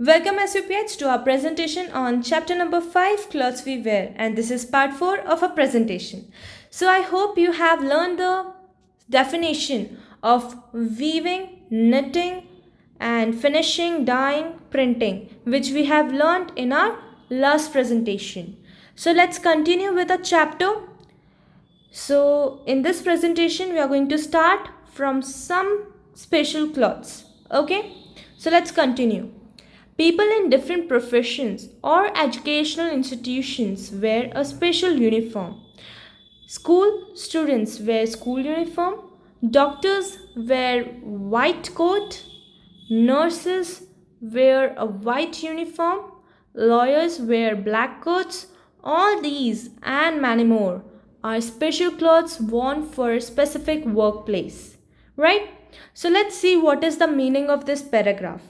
Welcome SUPH to our presentation on chapter number 5 clothes we wear, and this is part 4 of our presentation. So I hope you have learned the definition of weaving, knitting and finishing, dyeing, printing, which we have learned in our last presentation. So let's continue with the chapter. So in this presentation we are going to start from some special clothes. Okay, so let's continue. People in different professions or educational institutions wear a special uniform. School students wear school uniform, doctors wear white coat, nurses wear a white uniform, lawyers wear black coats. All these and many more are special clothes worn for a specific workplace. Right? So let's see what is the meaning of this paragraph.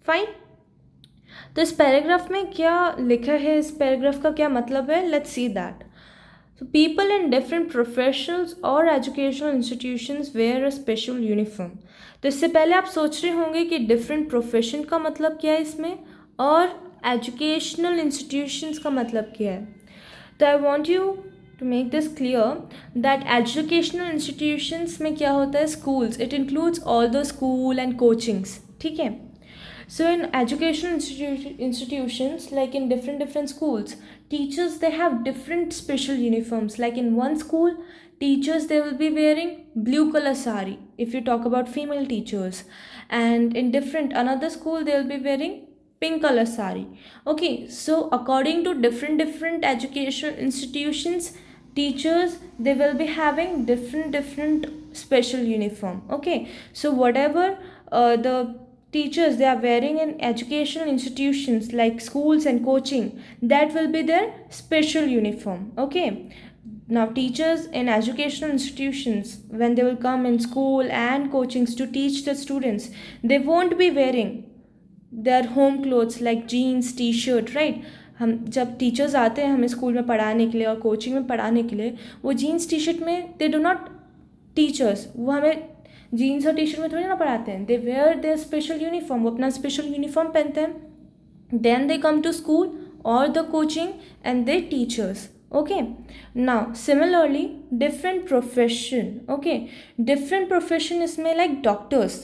Fine? तो इस paragraph में क्या लिखा है, इस paragraph का क्या मतलब है, let's see that. So people in different professionals or educational institutions wear a special uniform. तो इससे पहले आप सोच रहे होंगे कि different profession का मतलब क्या है इसमें और educational institutions का मतलब क्या है. तो I want you to make this clear that educational institutions में क्या होता है, schools, it includes all the school and coachings. ठीक है. So in educational institutions, like in different schools, teachers, they have different special uniforms. Like in one school, teachers, they will be wearing blue color sari if you talk about female teachers, and in different another school they will be wearing pink color sari. Okay, so according to different educational institutions, teachers, they will be having different special uniform. Okay, so whatever the teachers they are wearing in educational institutions like schools and coaching, that will be their special uniform. Okay, now teachers in educational institutions, when they will come in school and coachings to teach the students, they won't be wearing their home clothes like jeans, t-shirt, right? हम जब teachers आते हैं हमें school में पढ़ाने के लिए और कोचिंग में पढ़ाने के लिए, वो जीन्स टी शर्ट में दे डू नॉट, टीचर्स वो हमें जीन्स और टी शर्ट में थोड़ी ना पढ़ाते हैं. They wear their special uniform, वो अपना स्पेशल यूनिफॉर्म पहनते हैं. Then they come to school और the coaching and they teachers. Okay, now similarly different profession. Okay, different profession इसमें like doctors,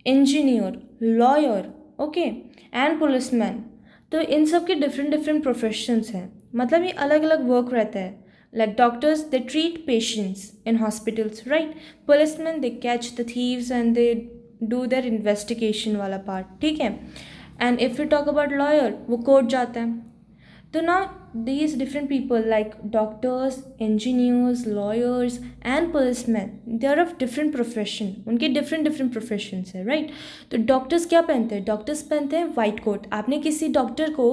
engineer, lawyer, okay, and policeman. तो इन सब के different professions हैं, मतलब ये अलग अलग work रहता है. Like doctors, they treat patients in hospitals, right? Policemen, they catch the thieves and they do their investigation वाला part. ठीक है. And if we talk about lawyer, वो court जाता है. So now these different people like doctors, engineers, lawyers and policemen, they are of different profession. उनके different professions है, right? तो doctors क्या पहनते हैं? Doctors पहनते हैं white coat. आपने किसी doctor को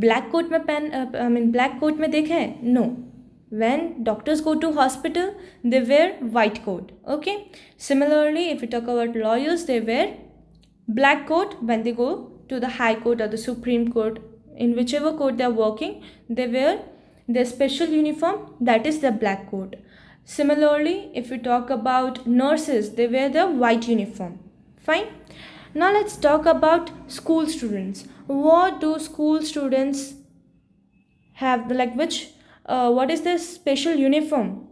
black coat में black coat में देखा है? No. When doctors go to hospital, they wear white coat. Okay. Similarly, if we talk about lawyers, they wear black coat when they go to the high court or the supreme court. In whichever court they are working, they wear their special uniform, that is the black coat. Similarly, if we talk about nurses, they wear the white uniform. Fine. Now let's talk about school students. What do school students have, like what is the special uniform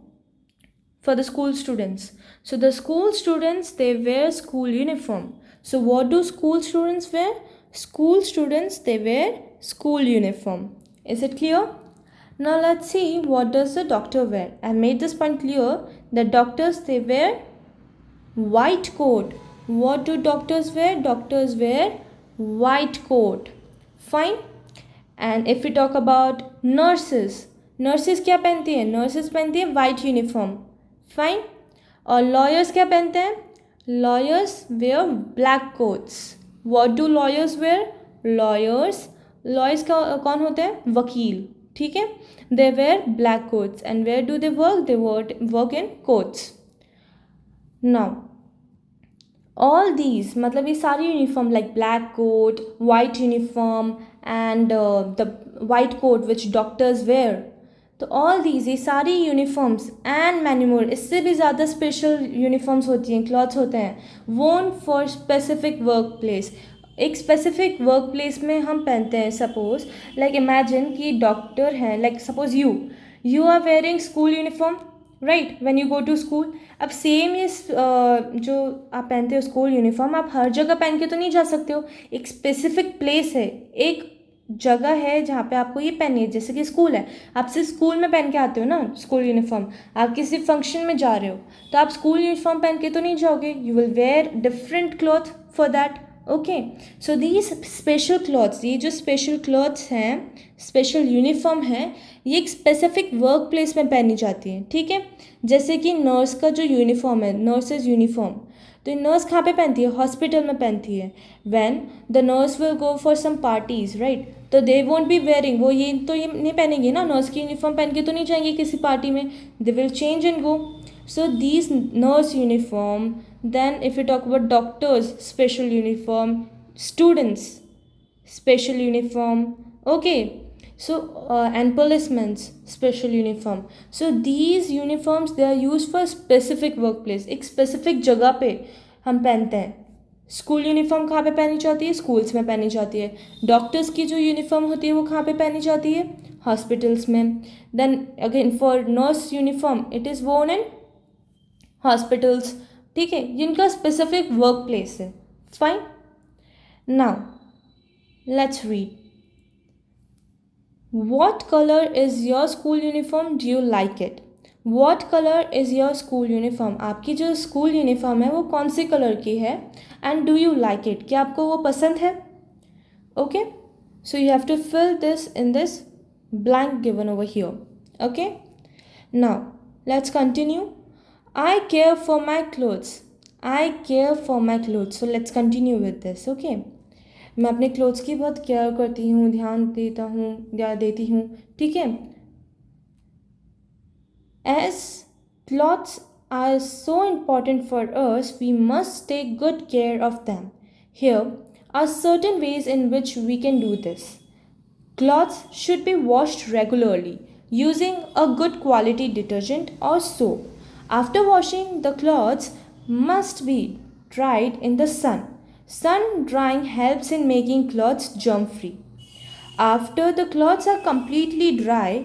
for the school students? So the school students, they wear school uniform. So what do school students wear? School students, they wear school uniform. Is it clear? Now let's see what does the doctor wear. I made this point clear that doctors, they wear white coat. What do doctors wear? Doctors wear white coat. Fine. And if we talk about nurses, nurses क्या पहनती हैं? Nurses पहनती हैं white uniform. Fine. और lawyers क्या पहनते हैं? Lawyers wear black coats. What do lawyers wear? Lawyers का कौन होते हैं? वकील. ठीक है. They wear black coats. And where do they work? They work in courts. Now all these, मतलब ये सारी uniform like black coat, white uniform and the white coat which doctors wear, तो ऑल दीज, ये सारी uniforms and many more, इससे भी ज़्यादा special uniforms होती हैं, क्लॉथ्स होते हैं, worn for specific work place. एक स्पेसिफिक वर्क प्लेस में हम पहनते हैं. सपोज लाइक इमेजिन कि डॉक्टर हैं, like suppose you are wearing school uniform, right, when you go to school. अब सेम ये जो आप पहनते हो स्कूल यूनिफॉर्म, आप हर जगह पहन के तो नहीं जा सकते हो. एक स्पेसिफिक प्लेस है, एक जगह है जहाँ पे आपको ये पहननी है. जैसे कि स्कूल है, आप सिर्फ स्कूल में पहन के आते हो ना स्कूल यूनिफॉर्म. आप किसी फंक्शन में जा रहे हो तो आप स्कूल यूनिफॉर्म पहन के तो नहीं जाओगे. You will where different cloth for that. Okay, so these special clothes, ये जो स्पेशल क्लॉथ्स हैं, स्पेशल यूनिफॉर्म है, ये एक स्पेसिफिक वर्क प्लेस में पहनी जाती है. ठीक है, जैसे कि नर्स का जो यूनिफॉर्म है, नर्सेज यूनिफॉर्म, तो ये नर्स कहाँ पे पहनती है? हॉस्पिटल में पहनती है. When the nurse will go for some parties, right, तो दे वोंट बी वेयरिंग, वो ये नहीं पहनेंगे ना, नर्स की यूनिफॉर्म पहन के तो नहीं जाएंगे किसी पार्टी में. They will change and go. So these nurse uniform, then if you talk about doctors, special uniform, students, special uniform, okay, so and policemen's special uniform. So these uniforms, they are used for specific workplace. एक specific जगह पे हम पहनते हैं. School uniform कहाँ पे पहनी जाती है? स्कूल्स में पहनी जाती है. डॉक्टर्स की जो यूनिफॉर्म होती है वो कहाँ पे पहनी जाती है? हॉस्पिटल्स में. Then again for nurse uniform, it is worn in hospitals. ठीक है, जिनका स्पेसिफिक वर्क प्लेस है. Fine. Now let's read. What colour is your school uniform? Do you like it? What colour is your school uniform? आपकी जो school uniform है वो कौन सी colour की है? And do you like it? क्या आपको वो पसंद है? Okay, so you have to fill this in this blank given over here. Okay, now let's continue. I care for my clothes. I care for my clothes. So let's continue with this. Okay, मैं अपने clothes की बहुत care करती हूँ, ध्यान देता हूँ या देती हूँ. ठीक है, as clothes are so important for us, we must take good care of them. Here are certain ways in which we can do this. Clothes should be washed regularly using a good quality detergent or soap. After washing, the clothes must be dried in the sun. Sun drying helps in making clothes germ free. After the clothes are completely dry,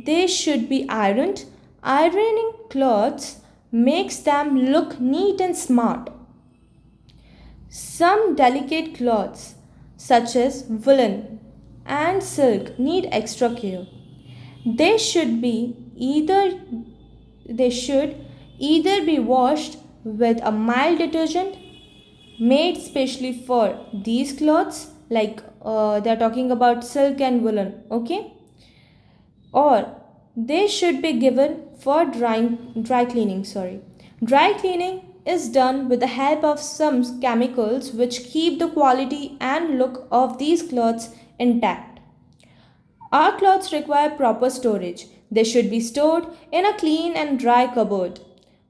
they should be ironed. Ironing clothes makes them look neat and smart. Some delicate clothes, such as woolen and silk, need extra care. They should either be washed with a mild detergent made specially for these clothes, like they are talking about silk and woolen, okay, or they should be given for dry cleaning. Dry cleaning is done with the help of some chemicals which keep the quality and look of these clothes intact. Our clothes require proper storage. They should be stored in a clean and dry cupboard.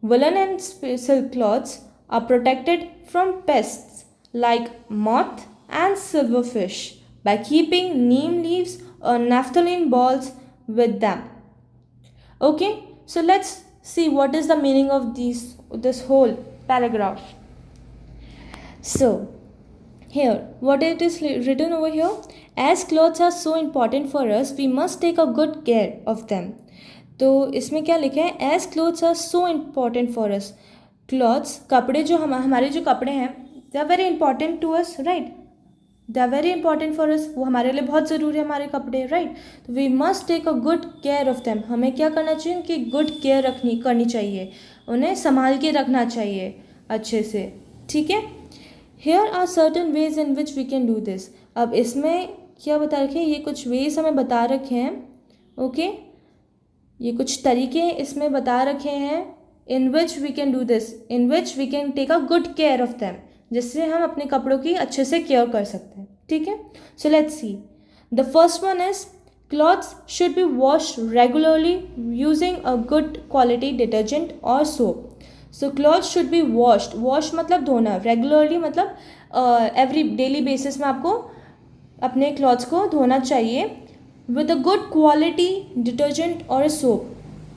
Woolen and silk cloths are protected from pests like moth and silverfish by keeping neem leaves or naphthalene balls with them. Okay, so let's see what is the meaning of this whole paragraph. So here, what it is written over here, as clothes are so important for us, we must take a good care of them. तो इसमें क्या लिखा है? as clothes are so important for us. Clothes, कपड़े जो हमारे जो कपड़े हैं, they are very important to us, right? They are very important for us. वो हमारे लिए बहुत ज़रूरी है हमारे कपड़े, right? तो we must take a good care of them. हमें क्या करना चाहिए? उनकी good care करनी चाहिए, उन्हें संभाल के रखना चाहिए अच्छे से. ठीक है, Here are certain ways in which we can do this. अब इसमें क्या बता रखे हैं? ये कुछ वेज हमें बता रखे हैं. ओके, ये कुछ तरीके इसमें बता रखे हैं in which we can do this, in which we can take a good care of them, जिससे हम अपने कपड़ों की अच्छे से केयर कर सकते हैं. ठीक है, so let's see. The first one is clothes should be washed regularly using a good quality detergent or soap. So clothes should be washed. Wash मतलब धोना, रेगुलरली मतलब एवरी डेली बेसिस में आपको अपने क्लॉथ्स को धोना चाहिए with a good quality detergent और सोप.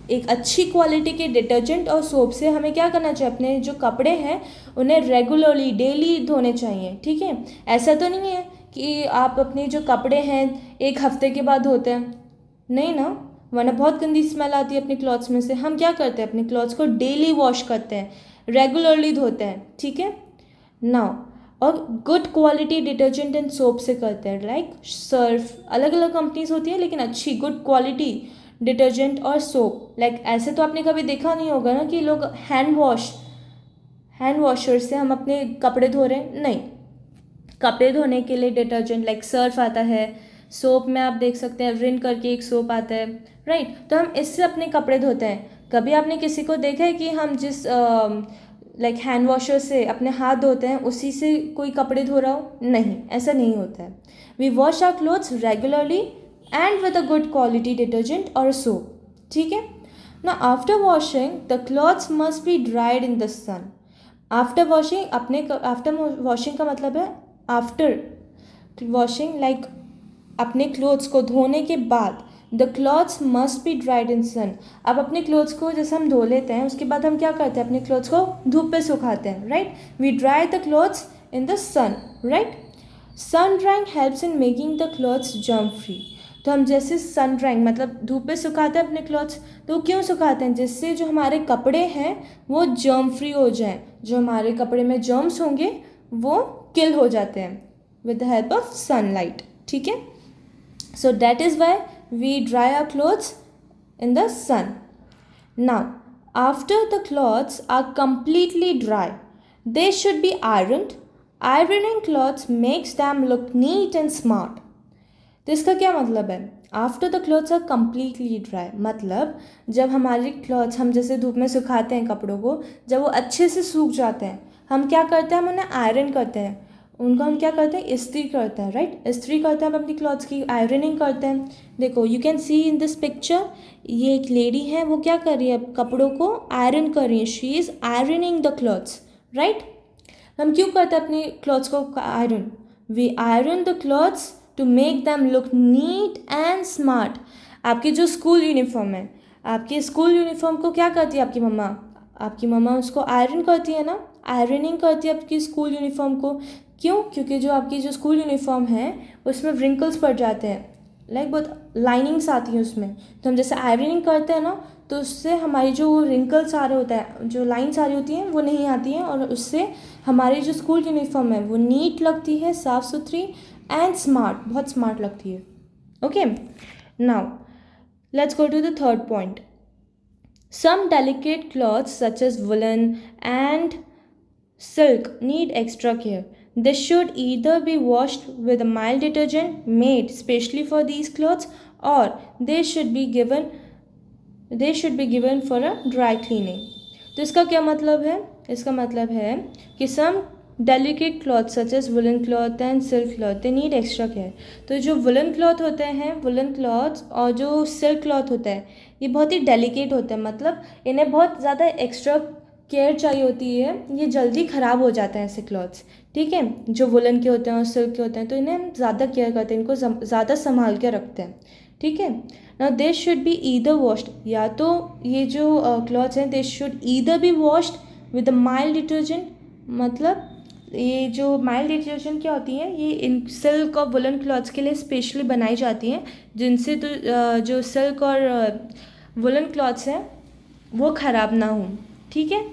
एक अच्छी क्वालिटी के डिटर्जेंट और सोप से हमें क्या करना चाहिए, अपने जो कपड़े हैं उन्हें रेगुलरली डेली धोने चाहिए, ठीक है। ऐसा तो नहीं है कि आप अपने जो कपड़े हैं एक हफ्ते के बाद धोते हैं, नहीं ना, वरना बहुत गंदी स्मेल आती है अपने क्लॉथ्स में से। हम क्या करते हैं, अपने क्लॉथ्स को डेली वॉश करते हैं, रेगुलरली धोते हैं, ठीक है नाउ। और good quality detergent and soap से करते हैं, लाइक सर्फ, अलग अलग कंपनीज होती है लेकिन अच्छी गुड क्वालिटी डिटर्जेंट और सोप। लाइक ऐसे तो आपने कभी देखा नहीं होगा ना कि लोग हैंड वॉशर से हम अपने कपड़े धो रहे हैं, नहीं। कपड़े धोने के लिए डिटर्जेंट लाइक सर्फ आता है, सोप में आप देख सकते हैं रिन करके एक सोप आता है, राइट। तो हम इससे अपने कपड़े धोते हैं। कभी आपने किसी को देखा है कि हम जिस लाइक हैंड वॉशर से अपने हाथ धोते हैं उसी से कोई कपड़े धो रहा हो, नहीं, ऐसा नहीं होता है। We wash our clothes regularly and with a good quality detergent और सोप, ठीक है ना। After washing the clothes must be dried in the sun. After washing का मतलब है आफ्टर वॉशिंग, लाइक अपने क्लोथ्स को धोने के बाद the clothes must be dried in sun. अब अपने क्लोथ्स को जैसे हम धो लेते हैं उसके बाद हम क्या करते हैं, अपने क्लोथ्स को धूप पे सुखाते हैं, right. We dry the clothes in the sun, right. Sun drying helps in making the clothes germ free. तो हम जैसे सन ड्राइंग मतलब धूप पे सुखाते हैं अपने क्लोथ्स, तो क्यों सुखाते हैं, जिससे जो हमारे कपड़े हैं वो जर्म फ्री हो जाएं, जो हमारे कपड़े में जर्म्स होंगे वो किल हो जाते हैं with the help of sunlight, ठीक है। So that is why we dry our clothes in the sun. Now, after the clothes are completely dry, they should be ironed. Ironing clothes makes them look neat and smart. तो इसका क्या मतलब है, after the clothes are completely dry, मतलब जब हमारे clothes हम जैसे धूप में सुखाते हैं कपड़ों को, जब वो अच्छे से सूख जाते हैं हम क्या करते हैं, हम उन्हें आयरन करते हैं, उनको हम क्या करते हैं, इस्त्री करते हैं, राइट। इस्त्री करते हैं हम अपनी क्लॉथ्स की, आयरनिंग करते हैं। देखो you can see in this picture, ये एक लेडी है, वो क्या कर रही है, कपड़ों को आयरन कर रही है, she is ironing the clothes, right. हम क्यों करते हैं अपने क्लॉथ्स को iron, we iron the clothes to make them look neat and smart. आपकी जो स्कूल यूनिफॉर्म है, आपकी स्कूल यूनिफॉर्म को क्या करती है आपकी मम्मा उसको आयरन करती है ना, आयरनिंग करती है आपकी स्कूल यूनिफॉर्म को। क्यों, क्योंकि जो आपकी जो स्कूल यूनिफॉर्म है उसमें व्रिंकल्स पड़ जाते हैं, लाइक बहुत लाइनिंग्स आती हैं उसमें, तो हम जैसे आयरनिंग करते हैं ना तो उससे हमारी जो रिंकल्स आ रहे होता है, जो लाइन्स आ रही होती हैं वो नहीं आती हैं, और उससे हमारी जो स्कूल यूनिफॉर्म है वो नीट लगती है, साफ़ सुथरी एंड स्मार्ट, बहुत स्मार्ट लगती है। Okay, now let's go to the third point. Some delicate clothes such as woollen and silk need extra care. They should either be washed with a mild detergent made specially for these clothes, or they should be given for a dry cleaning. तो इसका क्या मतलब है, इसका मतलब है कि some delicate cloths such as woolen cloth and silk cloth they need extra care. तो जो woolen cloth होते हैं, woolen cloth और जो silk cloth होता है ये बहुत ही delicate होते हैं, मतलब इन्हें बहुत ज़्यादा एक्स्ट्रा केयर चाहिए होती है, ये जल्दी ख़राब हो जाते हैं ऐसे क्लॉथ्स, ठीक है। जो वुलन के होते हैं और सिल्क के होते हैं तो इन्हें हम ज़्यादा केयर करते हैं, इनको ज़्यादा संभाल के रखते हैं, ठीक है ना। दे शुड बी ईदर वॉश्ड, या तो ये जो क्लॉथ्स हैं they should either be washed with a mild detergent, मतलब ये जो माइल्ड डिटर्जेंट क्या होती है, ये इन सिल्क और वुलन क्लॉथ्स के लिए स्पेशली बनाई जाती हैं, जिनसे तो जो सिल्क और वुलन क्लॉथ्स हैं वो ख़राब ना हों, ठीक है।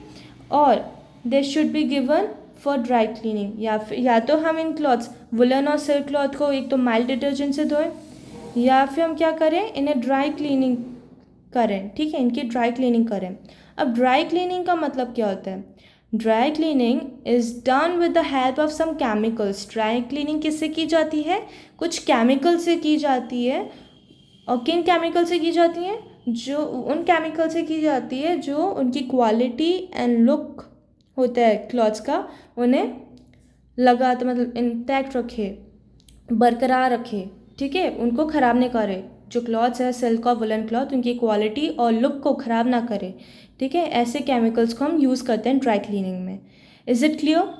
और दे should be given for dry cleaning, या तो हम इन क्लॉथ्स वुलन और सिल्क क्लॉथ को एक तो माइल्ड डिटर्जेंट से धोएं, या फिर हम क्या करें, इन्हें ड्राई क्लीनिंग करें, ठीक है, इनकी ड्राई क्लीनिंग करें। अब ड्राई क्लीनिंग का मतलब क्या होता है, dry cleaning is done with the help of some chemicals. Dry cleaning किससे की जाती है, कुछ केमिकल से की जाती है, और किन केमिकल से की जाती हैं, जो उन केमिकल से की जाती है जो उनकी क्वालिटी एंड लुक होता है क्लॉथ्स का, उन्हें लगातार मतलब इंटैक्ट रखे, बरकरार रखे, ठीक है, उनको ख़राब नहीं करे। जो क्लॉथ्स है सिल्क और वुलन क्लॉथ, उनकी क्वालिटी और लुक को ख़राब ना करे, ठीक है। ऐसे केमिकल्स को हम यूज़ करते हैं ड्राई क्लीनिंग में। Is it clear?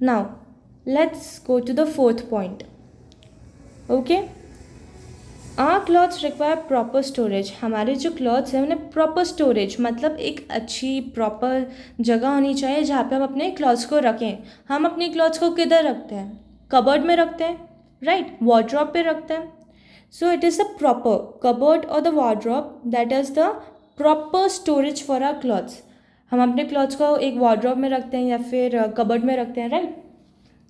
Now let's go to the fourth point. Okay, are clothes require proper storage, हमारे जो क्लॉथ्स हैं उन्हें प्रॉपर स्टोरेज मतलब एक अच्छी प्रॉपर जगह होनी चाहिए जहाँ पे हम अपने क्लॉथ्स को रखें। हम अपनी क्लॉथ्स को किधर रखते हैं? कबर्ड में रखते हैं, राइट, वार्डरोब पे रखते हैं। So it is a proper cupboard और the wardrobe that is the proper storage for our clothes. हम अपने क्लॉथ्स को एक वार्डरोब में रखते हैं या फिर कबर्ड में रखते हैं, राइट,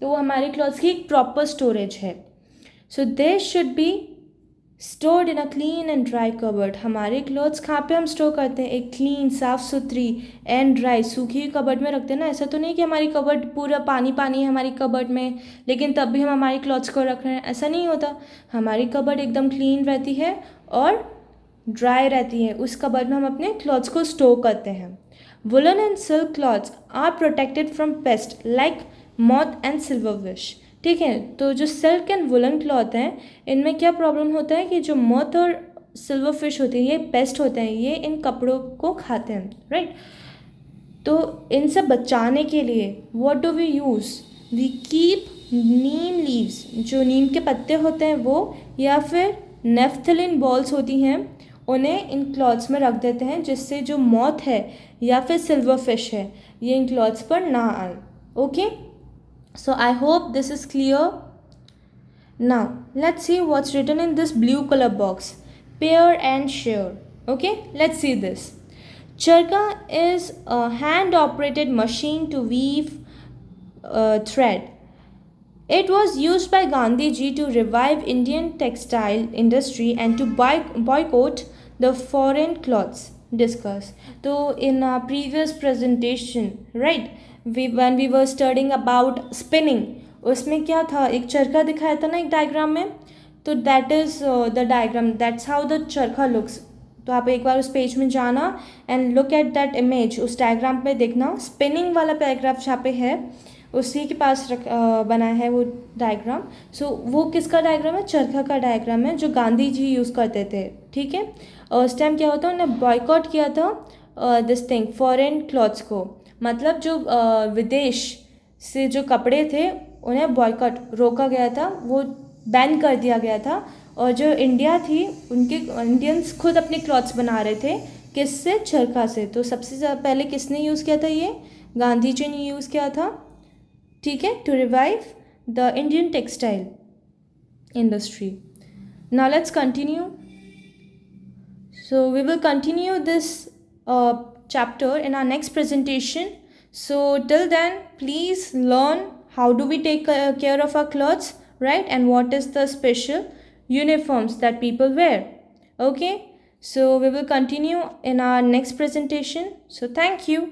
तो वो हमारे क्लॉथ्स की एक प्रॉपर स्टोरेज है। So they should be stored in a clean and dry cupboard, हमारे क्लॉथ्स कहाँ पे हम स्टोर करते हैं? एक क्लीन, साफ़ सुथरी एंड ड्राई, सूखी हुई कबर्ड में रखते हैं ना। ऐसा तो नहीं कि हमारी कबर्ड पूरा पानी पानी है हमारी कबर्ड में, लेकिन तब भी हम हमारी क्लॉथ्स को रख रहे हैं, ऐसा नहीं होता। हमारी कबर्ड एकदम क्लीन रहती है और ड्राई रहती है, उस कबर्ड में हम अपने क्लॉथ्स को स्टोर करते हैं। Woollen and silk clothes are protected from pest like moth and silverfish, ठीक है। तो जो सिल्क एंड वुलन क्लॉथ हैं इनमें क्या प्रॉब्लम होता है कि जो मोथ और सिल्वर फिश होती है ये पेस्ट होते हैं, ये इन कपड़ों को खाते हैं, राइट। तो इनसे बचाने के लिए what do we use? We keep neem leaves, जो नीम के पत्ते होते हैं वो, या फिर नेफ्थलिन बॉल्स होती हैं, उन्हें इन क्लॉथ्स में रख देते हैं जिससे जो मॉथ है या फिर सिल्वर फिश है ये इन क्लॉथ्स पर ना आए। Okay, so I hope this is clear. Now let's see what's written in this blue color box. Pair and share. Okay, let's see this. Charka is a hand operated machine to weave thread. It was used by Gandhi ji to revive Indian textile industry and to boycott the foreign clothes. Discuss. So in our previous presentation, right, when we were studying about spinning, उसमें क्या था, एक चरखा दिखाया था ना एक diagram में, तो that is the diagram, that's how the चरखा लुक्स। तो आप एक बार उस पेज में जाना and look at that image, उस डायग्राम पे देखना, स्पिनिंग वाला पैराग्राफ जहाँ पे है उसी के पास बना है वो डायग्राम। सो वो किसका डायग्राम है? चरखा का डायग्राम है जो गांधी जी यूज़ करते थे, ठीक है। और उस टाइम क्या होता है, उन्होंने बॉयकॉट किया था दिस थिंग, फॉरेन क्लॉथ्स को, मतलब जो विदेश से जो कपड़े थे उन्हें बॉयकॉट रोका गया था, वो बैन कर दिया गया था। और जो इंडिया थी उनके इंडियंस खुद अपने क्लॉथ्स बना रहे थे, किससे? चरखा से। तो सबसे पहले किसने यूज़ किया था? ये गांधी जी ने यूज़ किया था, ठीक है, to revive the Indian textile industry. Now let's continue. So we will continue this chapter in our next presentation. So till then, please learn how do we take care of our clothes, right, and what is the special uniforms that people wear. Okay, so we will continue in our next presentation. So thank you.